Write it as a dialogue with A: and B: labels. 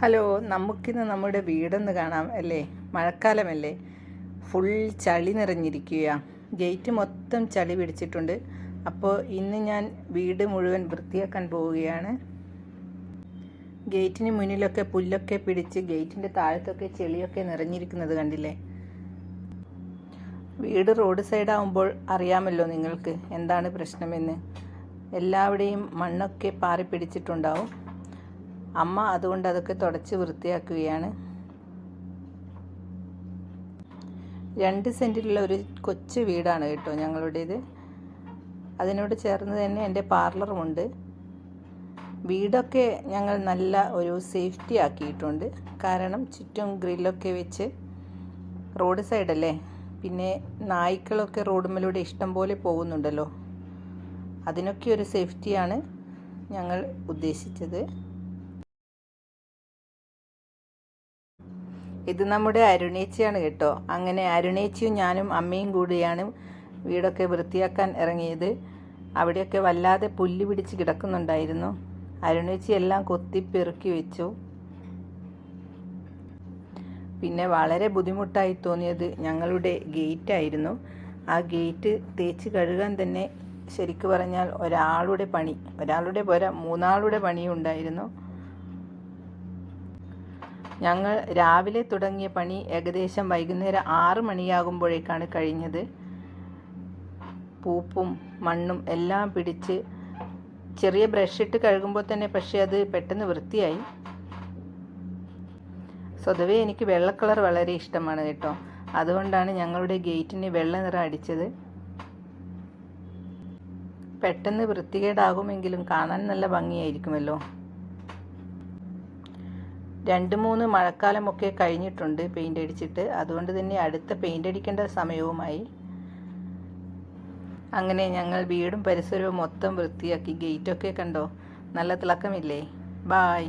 A: Hello, നമുക്കിന്ന് നമ്മുടെ വീടൊന്ന് കാണാം അല്ലേ? മഴക്കാലമല്ലേ, ഫുൾ ചളി നിറഞ്ഞിരിക്കുക. ഗേറ്റ് മൊത്തം ചളി പിടിച്ചിട്ടുണ്ട്. അപ്പോൾ ഇന്ന് ഞാൻ വീട് മുഴുവൻ വൃത്തിയാക്കാൻ പോവുകയാണ്. ഗേറ്റിന് മുന്നിലൊക്കെ പുല്ലൊക്കെ പിടിച്ച് ഗേറ്റിൻ്റെ താഴത്തൊക്കെ ചെളിയൊക്കെ നിറഞ്ഞിരിക്കുന്നത് കണ്ടില്ലേ? വീട് റോഡ് സൈഡാകുമ്പോൾ അറിയാമല്ലോ നിങ്ങൾക്ക് എന്താണ് പ്രശ്നമെന്ന്. എല്ലാവിടെയും മണ്ണൊക്കെ പാറി പിടിച്ചിട്ടുണ്ടാവും. അമ്മ അതുകൊണ്ട് അതൊക്കെ തുടച്ച് വൃത്തിയാക്കുകയാണ്. 2 സെൻറ്റിലുള്ള ഒരു കൊച്ചു വീടാണ് കേട്ടോ ഞങ്ങളുടേത്. അതിനോട് ചേർന്ന് തന്നെ എൻ്റെ പാർലറുമുണ്ട്. വീടൊക്കെ ഞങ്ങൾ നല്ല ഒരു സേഫ്റ്റി ആക്കിയിട്ടുണ്ട്. കാരണം ചുറ്റും ഗ്രില്ലൊക്കെ വെച്ച്, റോഡ് സൈഡല്ലേ, പിന്നെ നായ്ക്കളൊക്കെ റോഡുമ്മലൂടെ ഇഷ്ടം പോലെ പോകുന്നുണ്ടല്ലോ. അതിനൊക്കെ ഒരു സേഫ്റ്റിയാണ് ഞങ്ങൾ ഉദ്ദേശിച്ചത്. ഇത് നമ്മുടെ അരുണേച്ചിയാണ് കേട്ടോ. അങ്ങനെ അരുണേച്ചിയും ഞാനും അമ്മയും കൂടിയാണ് വീടൊക്കെ വൃത്തിയാക്കാൻ ഇറങ്ങിയത്. അവിടെയൊക്കെ വല്ലാതെ പുല്ല് പിടിച്ച് കിടക്കുന്നുണ്ടായിരുന്നു. അരുണേച്ചി എല്ലാം കൊത്തി പെറുക്കി വെച്ചു. പിന്നെ വളരെ ബുദ്ധിമുട്ടായി തോന്നിയത് ഞങ്ങളുടെ ഗേറ്റായിരുന്നു. ആ ഗേറ്റ് തേച്ച് കഴുകാൻ തന്നെ ശരിക്കു പറഞ്ഞാൽ ഒരാളുടെ പോരാ 3 ആളുടെ പണിയുണ്ടായിരുന്നു. ഞങ്ങൾ രാവിലെ തുടങ്ങിയ പണി ഏകദേശം വൈകുന്നേരം 6 മണിയാകുമ്പോഴേക്കാണ് കഴിഞ്ഞത്. പൂപ്പും മണ്ണും എല്ലാം പിടിച്ച് ചെറിയ ബ്രഷ് ഇട്ട് കഴുകുമ്പോൾ തന്നെ പക്ഷേ അത് പെട്ടെന്ന് വൃത്തിയായി. സ്വതവേ എനിക്ക് വെള്ള കളർ വളരെ ഇഷ്ടമാണ് കേട്ടോ. അതുകൊണ്ടാണ് ഞങ്ങളുടെ ഗേറ്റിന് വെള്ള നിറം അടിച്ചത്. പെട്ടെന്ന് വൃത്തികേടാകുമെങ്കിലും കാണാൻ നല്ല ഭംഗിയായിരിക്കുമല്ലോ. 2-3 മഴക്കാലമൊക്കെ കഴിഞ്ഞിട്ടുണ്ട് പെയിൻ്റ് അടിച്ചിട്ട്. അതുകൊണ്ട് തന്നെ അടുത്ത പെയിൻ്റ് അടിക്കേണ്ട സമയവുമായി. അങ്ങനെ ഞങ്ങൾ വീടും പരിസരവും മൊത്തം വൃത്തിയാക്കി. ഗേറ്റൊക്കെ കണ്ടോ, നല്ല തിളക്കമില്ലേ? ബായ്.